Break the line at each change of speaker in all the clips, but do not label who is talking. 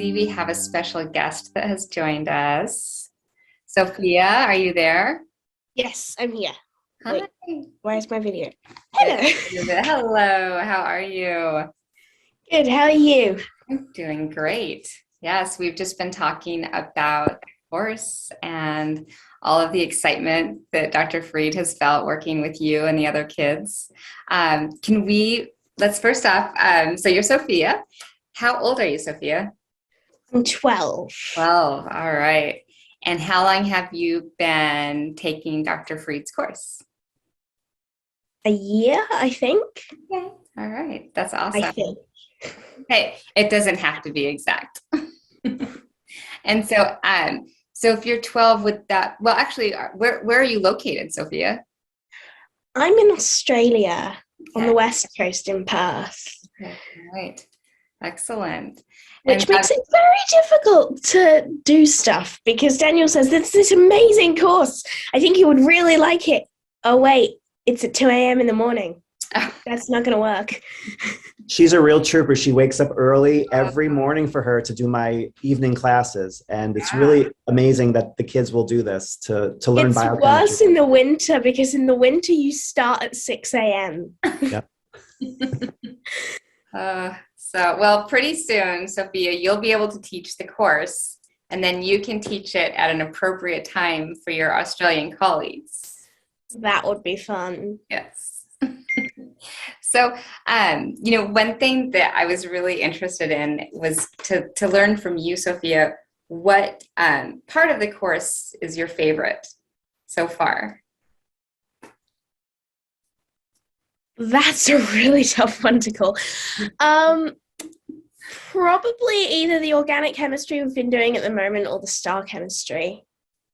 see we have a special guest that has joined us. Sophia, are you there?
Yes, I'm here.
Hi.
Wait, where's my video?
Good.
Hello.
Hello, how are you?
Good, how are you?
I'm doing great. Yes, we've just been talking about the course and all of the excitement that Dr. Freed has felt working with you and the other kids. Let's first off, so you're Sophia. How old are you, Sophia?
I'm 12.
12, all right. And how long have you been taking Dr. Freed's course?
A year, I think.
Okay, all right. That's
I
awesome.
think.
Hey, it doesn't have to be exact. And so if you're 12 with that, well, actually, where are you located, Sophia?
I'm in Australia on
Okay,
the west coast in Perth,
okay, all right. Excellent. And
which makes it very difficult to do stuff because Daniel says this amazing course. I think you would really like it. Oh, wait, it's at 2 a.m. in the morning. That's not going to work.
She's a real trooper. She wakes up early every morning for her to do my evening classes. And it's really amazing that the kids will do this to learn
It's
biochemistry.
worse in the winter because in the winter you start at 6 a.m.
Yeah.
Well, pretty soon, Sophia, you'll be able to teach the course, and then you can teach it at an appropriate time for your Australian colleagues.
That would be fun.
Yes. So, one thing that I was really interested in was to learn from you, Sophia, what part of the course is your favorite so far?
That's a really tough one to call. Probably either the organic chemistry we've been doing at the moment or the star chemistry.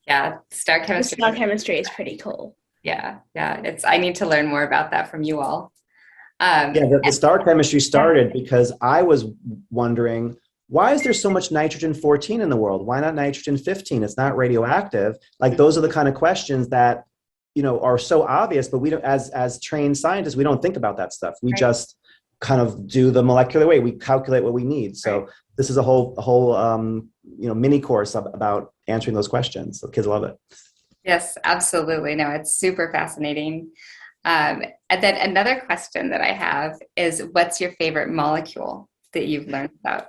Yeah, star chemistry.
The star chemistry is pretty cool.
Yeah. I need to learn more about that from you all.
The star chemistry started because I was wondering, why is there so much nitrogen 14 in the world? Why not nitrogen 15? It's not radioactive. Like, those are the kind of questions that, are so obvious, but we don't, as trained scientists, we don't think about that stuff. We just kind of do the molecular weight. We calculate what we need. So this is a whole mini course about answering those questions. So kids love it.
Yes, absolutely. No, it's super fascinating. And then another question that I have is, what's your favorite molecule that you've learned about?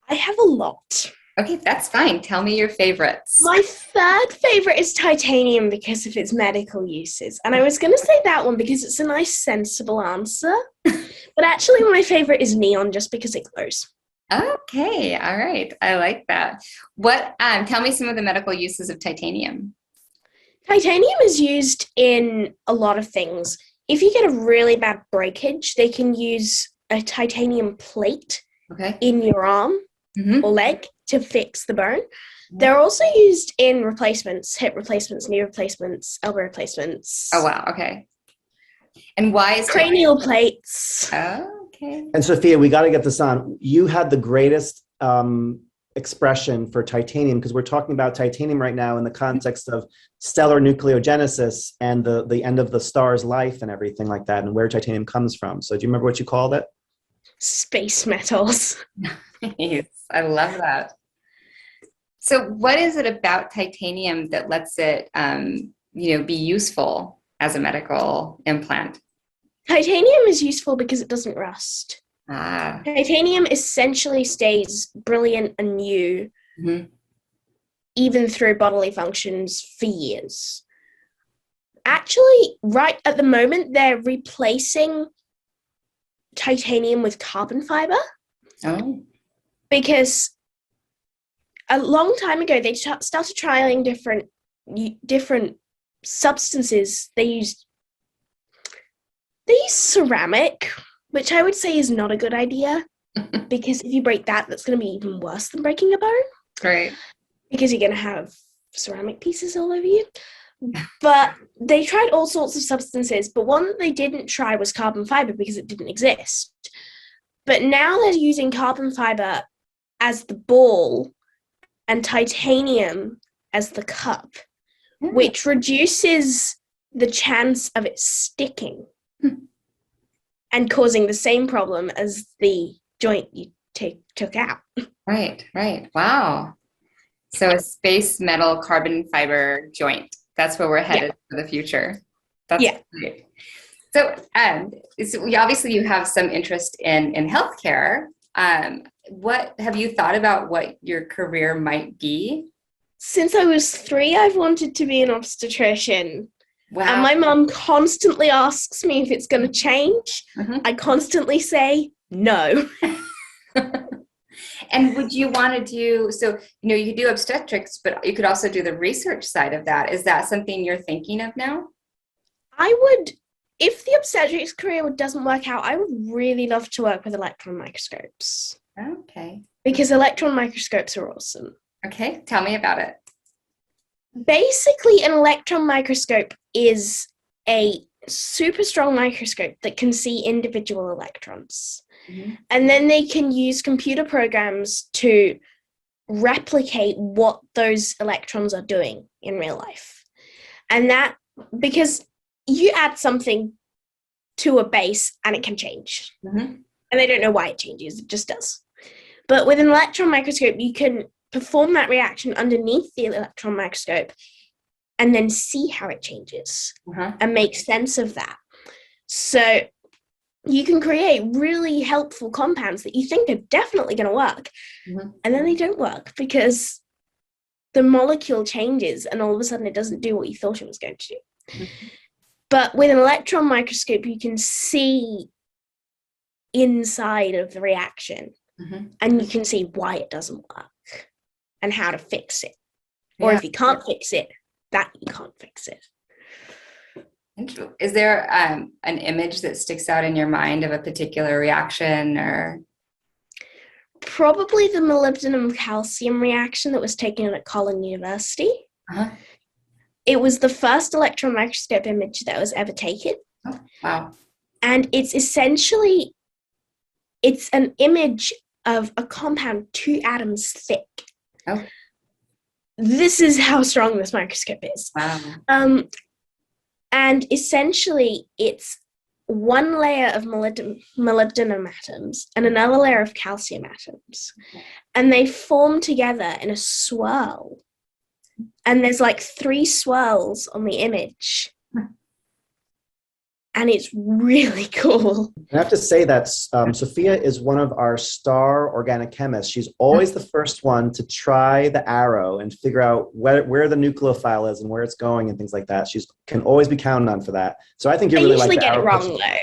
I have a lot.
Okay, that's fine. Tell me your favorites.
My third favorite is titanium because of its medical uses. And I was going to say that one because it's a nice, sensible answer. But actually, my favorite is neon just because it glows.
Okay, all right. I like that. Tell me some of the medical uses of titanium.
Titanium is used in a lot of things. If you get a really bad breakage, they can use a titanium plate in your arm or leg to fix the bone. They're also used in replacements, hip replacements, knee replacements, elbow replacements.
Oh, wow. Okay. And why is
cranial plates?
Oh, okay.
And Sophia, we got to get this on. You had the greatest expression for titanium, because we're talking about titanium right now in the context of stellar nucleogenesis and the end of the star's life and everything like that, and where titanium comes from. So do you remember what you called it?
Space metals.
Nice. I love that. So what is it about titanium that lets it be useful as a medical implant?
Titanium is useful because it doesn't rust.
Ah.
Titanium essentially stays brilliant and new, even through bodily functions for years. Actually, right at the moment, they're replacing titanium with carbon fiber.
Oh.
Because a long time ago, they started trialing different substances. They used ceramic, which I would say is not a good idea, because if you break that, that's going to be even worse than breaking a bone.
Right.
Because you're going to have ceramic pieces all over you. But they tried all sorts of substances, but one that they didn't try was carbon fiber because it didn't exist. But now they're using carbon fiber as the ball and titanium as the cup, which reduces the chance of it sticking and causing the same problem as the joint you took out.
Right. Wow. So a space metal carbon fiber joint. That's where we're headed for the future. That's great. So, obviously you have some interest in healthcare. What have you thought about what your career might be?
Since I was 3, I've wanted to be an obstetrician.
Wow.
And my mum constantly asks me if it's going to change. I constantly say no.
And would you want to do, so, you could do obstetrics, but you could also do the research side of that. Is that something you're thinking of now?
I would, if the obstetrics career doesn't work out, I would really love to work with electron microscopes.
Okay.
Because electron microscopes are awesome.
Okay, tell me about it.
Basically, an electron microscope is a super strong microscope that can see individual electrons. And then they can use computer programs to replicate what those electrons are doing in real life. And that, because you add something to a base and it can change. And they don't know why it changes, it just does. But with an electron microscope, you can perform that reaction underneath the electron microscope and then see how it changes and make sense of that. So you can create really helpful compounds that you think are definitely going to work, and then they don't work because the molecule changes and all of a sudden it doesn't do what you thought it was going to do. But with an electron microscope, you can see inside of the reaction and you can see why it doesn't work and how to fix it. Or if you can't fix it, that you can't fix it.
Is there an image that sticks out in your mind of a particular reaction or?
Probably the molybdenum calcium reaction that was taken at Colin University. It was the first electron microscope image that was ever taken.
Oh, wow.
And it's essentially, it's an image of a compound 2 atoms thick.
Oh.
This is how strong this microscope is.
Wow.
And essentially, it's one layer of molybdenum atoms and another layer of calcium atoms. And they form together in a swirl. And there's like 3 swirls on the image. And it's really cool.
I have to say that Sophia is one of our star organic chemists. She's always the first one to try the arrow and figure out where the nucleophile is and where it's going and things like that. She can always be counted on for that. So I think you really like the arrow. I usually get it wrong, though.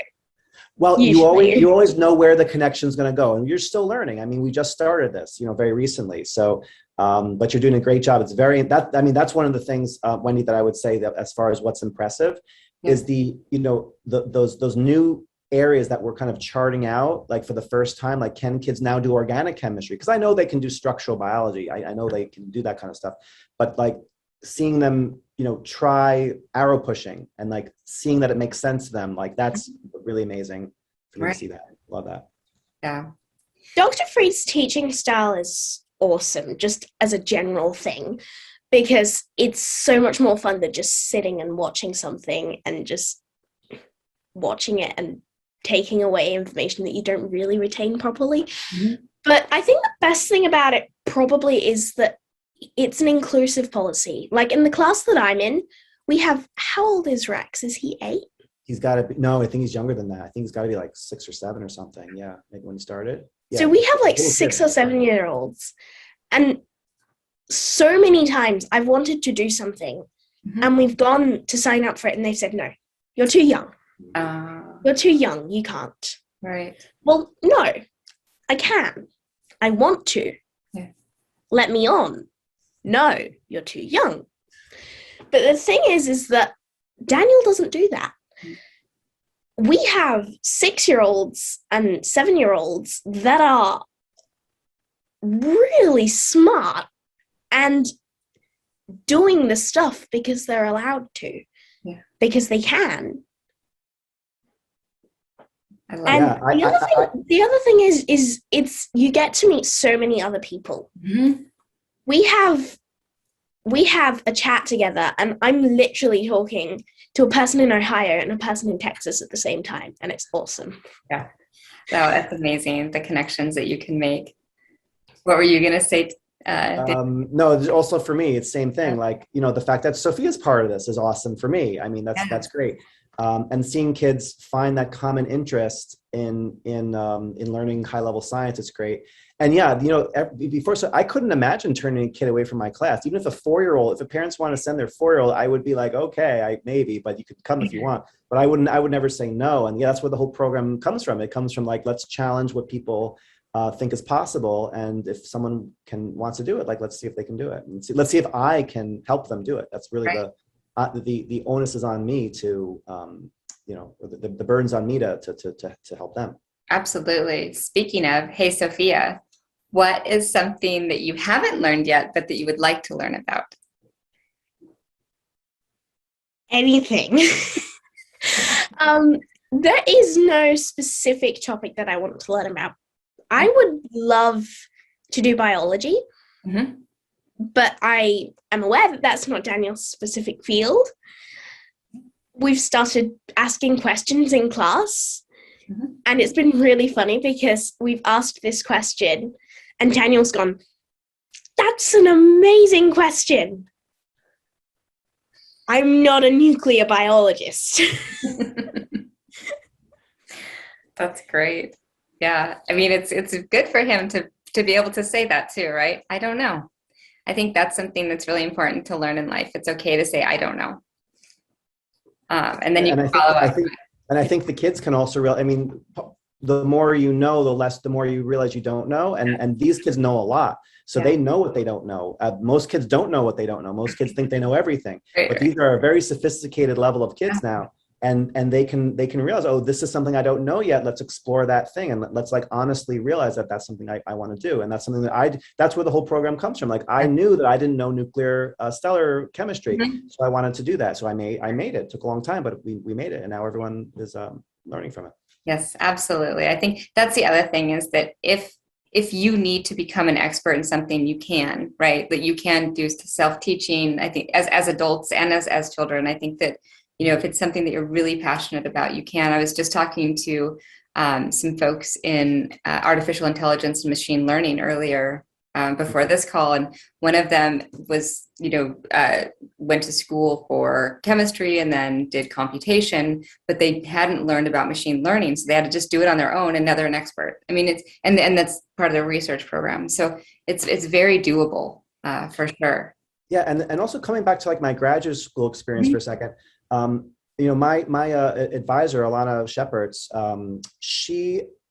Well, you always know where the connection is going to go, and you're still learning. I mean, we just started this, very recently. So, but you're doing a great job. It's that's one of the things, Wendy, that I would say that as far as what's impressive is those new areas that we're kind of charting out, like for the first time, like can kids now do organic chemistry? Because I know they can do structural biology. I know they can do that kind of stuff, but like seeing them, try arrow pushing and like seeing that it makes sense to them, like that's really amazing for me to see that. Love that.
Yeah.
Dr. Freed's teaching style is awesome, just as a general thing, because it's so much more fun than just sitting and watching something and just watching it and taking away information that you don't really retain properly. But I think the best thing about it probably is that it's an inclusive policy. Like in the class that I'm in, we have, how old is Rex? Is he 8?
He's got to be, no, I think he's younger than that. I think he's got to be like 6 or 7 or something. Yeah, maybe when he started. Yeah.
So we have like 6 or 7-year-olds. And so many times I've wanted to do something and we've gone to sign up for it and they've said, no, you're too young. You're too young. You can't.
Right.
Well, no, I can. I want to.
Yeah.
Let me on. No, you're too young. But the thing is that Daniel doesn't do that. We have 6-year-olds and 7-year-olds that are really smart and doing the stuff because they're allowed to, because they can. The other thing is it's you get to meet so many other people. We have a chat together, and I'm literally talking to a person in Ohio and a person in Texas at the same time, and it's awesome.
Yeah. That's amazing, the connections that you can make. What were you going to say?
No, also for me, it's same thing. Like, the fact that Sophia's part of this is awesome for me. I mean, that's great. And seeing kids find that common interest in learning high level science, it's great. And yeah, before, so I couldn't imagine turning a kid away from my class. Even if if the parents want to send their 4-year-old, I would be like, okay, maybe, but you could come if you want. But I would never say no. And yeah, that's where the whole program comes from. It comes from like, let's challenge what people think is possible. And if someone wants to do it, like, let's see if they can do it. And let's see if I can help them do it. That's really the onus is on me to, the burden's on me to help them.
Absolutely. Speaking of, hey, Sophia, what is something that you haven't learned yet, but that you would like to learn about?
Anything. There is no specific topic that I want to learn about. I would love to do biology, but I am aware that that's not Daniel's specific field. We've started asking questions in class, and it's been really funny because we've asked this question and Daniel's gone, "That's an amazing question. I'm not a nuclear biologist."
That's great. Yeah. I mean, it's good for him to be able to say that too, right? I don't know. I think that's something that's really important to learn in life. It's okay to say, I don't know. And then you can follow up.
I think the kids can also the more you know, the more you realize you don't know. And these kids know a lot. So they know what they don't know. Most kids don't know what they don't know. Most kids think they know everything. But these are a very sophisticated level of kids now. And they can realize, oh, this is something I don't know yet. Let's explore that thing. And let's like honestly realize that that's something I want to do. And that's something that's where the whole program comes from. Like I knew that I didn't know nuclear stellar chemistry. So I wanted to do that. So I made it. It took a long time, but we made it. And now everyone is learning from it.
Yes, absolutely. I think that's the other thing is that if you need to become an expert in something, you can, right? That you can do self-teaching, I think, as adults and as children. I think that, if it's something that you're really passionate about, you can. I was just talking to some folks in artificial intelligence and machine learning earlier before this call. And one of them was, went to school for chemistry and then did computation, but they hadn't learned about machine learning. So they had to just do it on their own. And now they're an expert. I mean, and that's part of their research program. So it's very doable for sure.
Yeah. And also coming back to like my graduate school experience for a second, my advisor, Alana Shepherds,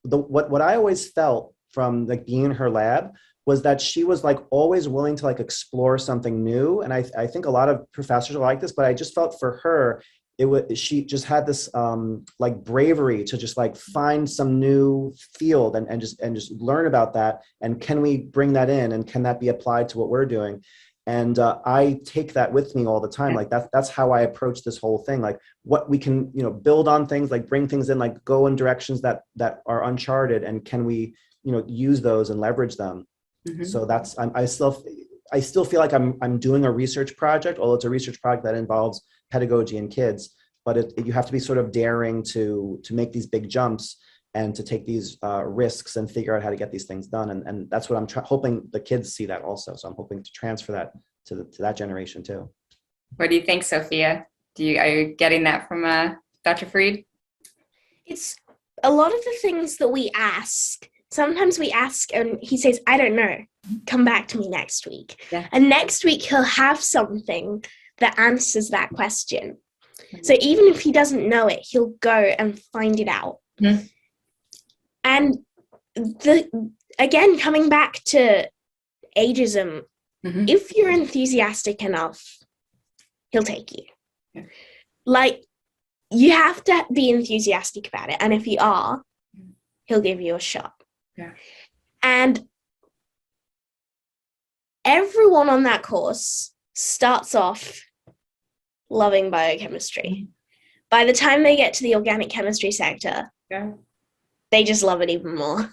what I always felt from like being in her lab was that she was like always willing to like explore something new. And I think a lot of professors are like this, but I just felt for her, she just had this like bravery to just like find some new field and just learn about that. And can we bring that in and can that be applied to what we're doing? And I take that with me all the time. Like that's how I approach this whole thing. Like what we can, build on things, like bring things in, like go in directions that are uncharted, and can we, use those and leverage them. So that's I still feel like I'm doing a research project, although it's a research project that involves pedagogy and kids. But you have to be sort of daring to make these big jumps and to take these risks and figure out how to get these things done. And that's what I'm hoping the kids see that also. So I'm hoping to transfer that to that generation too.
What do you think, Sophia? Are you getting that from Dr. Freed?
It's a lot of the things that we ask. Sometimes we ask and he says, I don't know, come back to me next week. Yeah. And next week he'll have something that answers that question. So even if he doesn't know it, he'll go and find it out. And again, coming back to ageism, if you're enthusiastic enough, he'll take you. Yeah. Like, you have to be enthusiastic about it. And if you are, he'll give you a shot. Yeah. And everyone on that course starts off loving biochemistry. By the time they get to the organic chemistry sector, they just love it even more.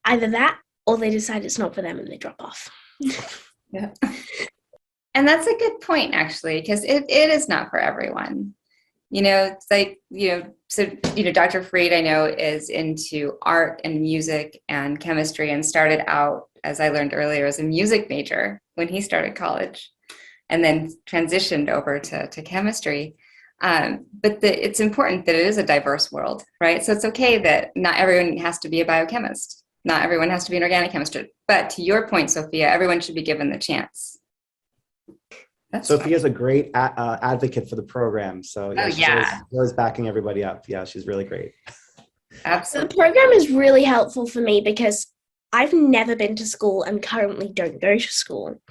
Either that, or they decide it's not for them and they drop off.
Yeah. And that's a good point, actually, because it is not for everyone. It's like, so, Dr. Freed, I know, is into art and music and chemistry and started out, as I learned earlier, as a music major when he started college and then transitioned over to chemistry. But it's important that it is a diverse world, right? So it's okay that not everyone has to be a biochemist. Not everyone has to be an organic chemist. But to your point, Sophia, everyone should be given the chance.
Sophia's a great advocate for the program. So yeah, she's always backing everybody up. Yeah, she's really great.
Absolutely.
The program is really helpful for me because I've never been to school and currently don't go to school.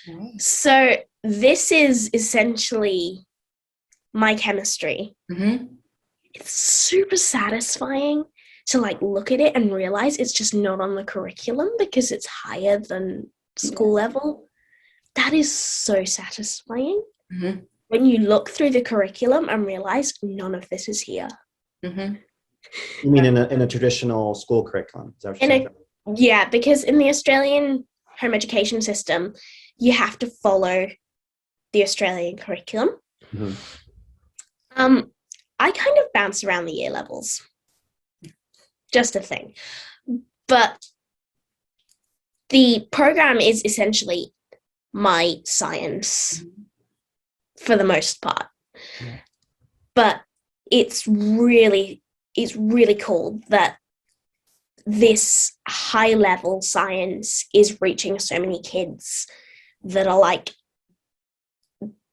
Right.
So this is essentially my chemistry.
Mm-hmm.
It's super satisfying to look at it and realize it's just not on the curriculum because it's higher than school level. That is so satisfying.
Mm-hmm.
When you look through the curriculum and realize none of this is here.
Mm-hmm.
You mean in a traditional school curriculum? Is that what you're saying?
Yeah, because in the Australian home education system, you have to follow the Australian curriculum.
Mm-hmm.
I kind of bounce around the year levels. Just a thing. But the program is essentially my science for the most part.
Yeah.
But it's really cool that this high level science is reaching so many kids that are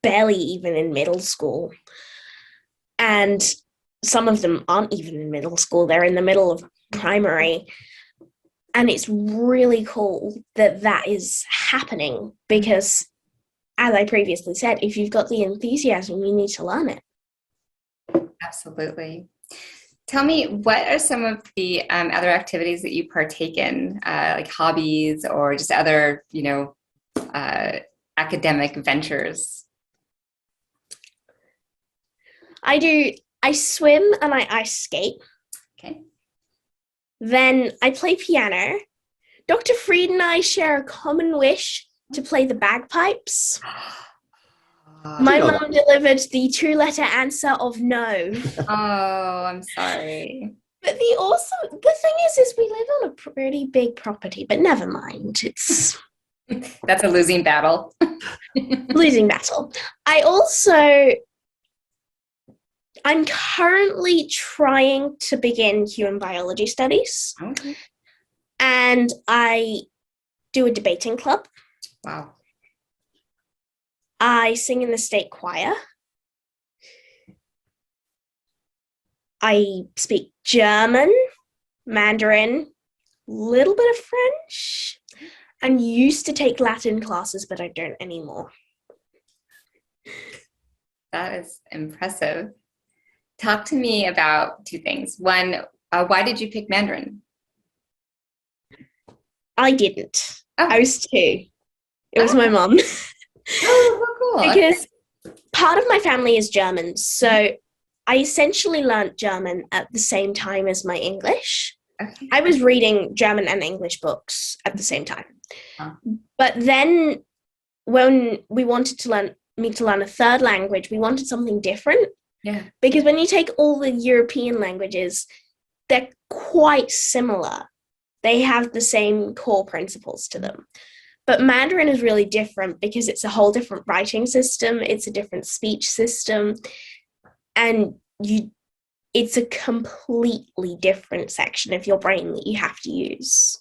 barely even in middle school. And some of them aren't even in middle school, they're in the middle of primary. And it's really cool that that is happening because, as I previously said, if you've got the enthusiasm, you need to learn it.
Absolutely. Tell me, what are some of the other activities that you partake in, like hobbies or just other, academic ventures?
I swim and I ice skate.
Okay.
Then I play piano. Dr. Freed and I share a common wish to play the bagpipes. My mum delivered the 2-letter answer of no.
Oh, I'm sorry.
But the thing is we live on a pretty big property, but never mind.
That's a losing battle.
Losing battle. I'm currently trying to begin human biology studies.
Okay.
And I do a debating club.
Wow.
I sing in the state choir. I speak German, Mandarin, little bit of French, and used to take Latin classes, but I don't anymore.
That is impressive. Talk to me about two things. One, why did you pick Mandarin?
I didn't.
Oh.
I was 2. It was my mum.
Oh, cool.
Because part of my family is German, so I essentially learnt German at the same time as my English.
Okay.
I was reading German and English books at the same time.
Huh.
But then when we wanted to learn a third language, we wanted something different.
Yeah.
Because when you take all the European languages, they're quite similar. They have the same core principles to them. But Mandarin is really different because it's a whole different writing system. It's a different speech system. And it's a completely different section of your brain that you have to use.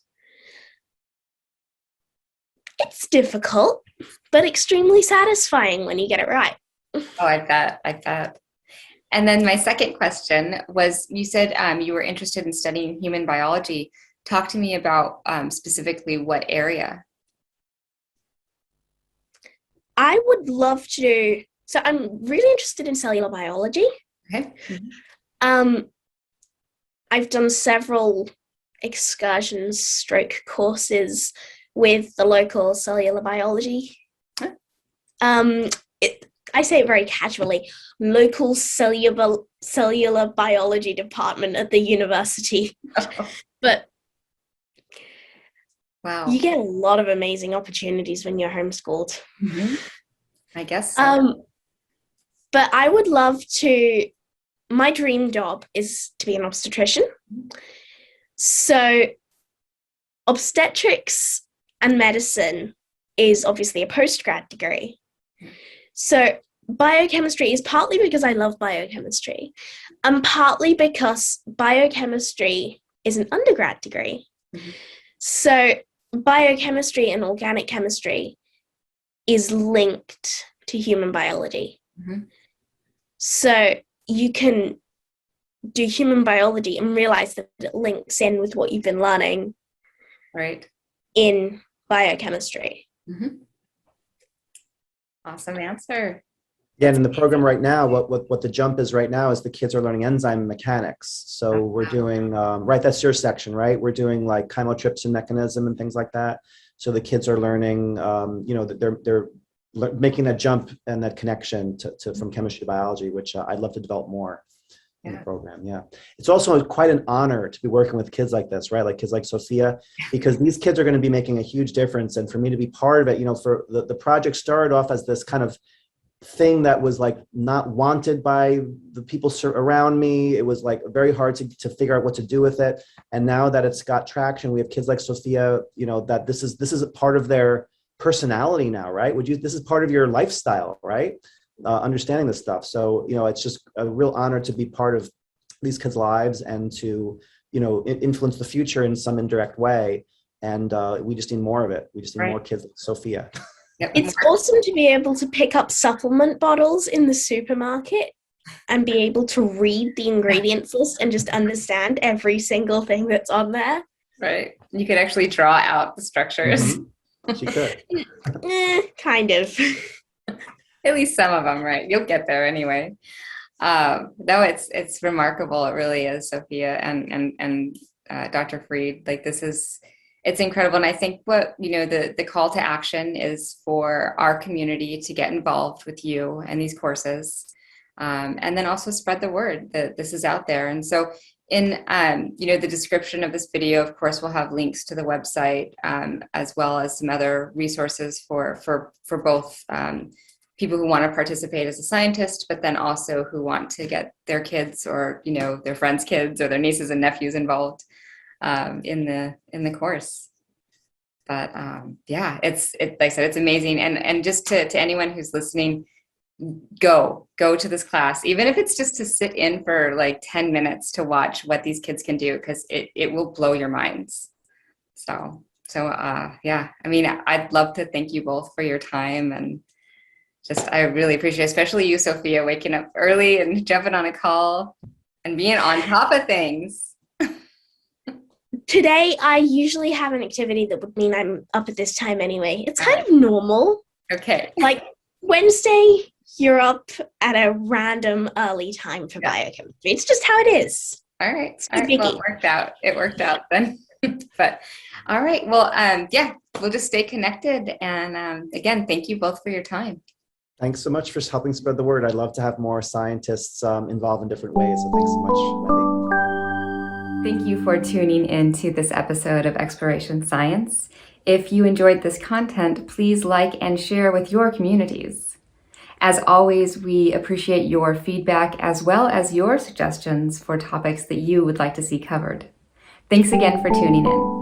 It's difficult, but extremely satisfying when you get it right.
Oh, I bet. And then my second question was, you said you were interested in studying human biology. Talk to me about specifically what area.
I would love to do, so I'm really interested in cellular biology.
Okay.
I've done several excursions / courses with the local cellular biology.
Huh?
I say it very casually, local cellular biology department at the university.
Oh.
But
Wow.
you get a lot of amazing opportunities when you're homeschooled.
Mm-hmm. I guess so.
But I would love to my dream job is to be an obstetrician. So obstetrics and medicine is obviously a postgrad degree. So biochemistry is partly because I love biochemistry, and partly because biochemistry is an undergrad degree. Mm-hmm. So biochemistry and organic chemistry is linked to human biology. Mm-hmm. So you can do human biology and realize that it links in with what you've been learning in biochemistry.
Mm-hmm. Awesome answer.
Yeah, and in the program right now, what the jump is right now is the kids are learning enzyme mechanics. So we're doing, that's your section, right? We're doing like chymotrypsin mechanism and things like that. So the kids are learning, that they're making that jump and that connection to from chemistry to biology, which I'd love to develop more in the program. Yeah. It's also quite an honor to be working with kids like this, right? Like kids like Sophia, because these kids are going to be making a huge difference. And for me to be part of it, for the project started off as this kind of thing that was like not wanted by the people around me. It was like very hard to figure out what to do with it. And now that it's got traction, we have kids like Sophia, that this is a part of their personality now, right? This is part of your lifestyle, right? Understanding this stuff. So, it's just a real honor to be part of these kids' lives and to, influence the future in some indirect way. And we just need more of it. We just need more kids like Sophia.
It's awesome to be able to pick up supplement bottles in the supermarket and be able to read the ingredients list and just understand every single thing that's on there.
Right. You could actually draw out the structures.
Mm-hmm. She could.
Kind of.
At least some of them, right? You'll get there anyway. No, it's remarkable. It really is, Sophia and Dr. Freed. Like it's incredible. And I think what, the call to action is for our community to get involved with you and these courses. And then also spread the word that this is out there. And so in, the description of this video, of course, we'll have links to the website, as well as some other resources for both, people who want to participate as a scientist, but then also who want to get their kids or, their friends' kids or their nieces and nephews involved in the course. But it's like I said, it's amazing. And just to anyone who's listening, go to this class, even if it's just to sit in for like 10 minutes to watch what these kids can do, because it will blow your minds. So I'd love to thank you both for your time, and I really appreciate it, especially you, Sophia, waking up early and jumping on a call and being on top of things.
Today, I usually have an activity that would mean I'm up at this time anyway. It's kind of normal.
Okay.
Like Wednesday, you're up at a random early time for biochemistry. It's just how it is.
All right. Well, it worked out then. But all right. Well, we'll just stay connected. And again, thank you both for your time.
Thanks so much for helping spread the word. I'd love to have more scientists involved in different ways. So thanks so much, Wendy.
Thank you for tuning in to this episode of Exploration Science. If you enjoyed this content, please like and share with your communities. As always, we appreciate your feedback as well as your suggestions for topics that you would like to see covered. Thanks again for tuning in.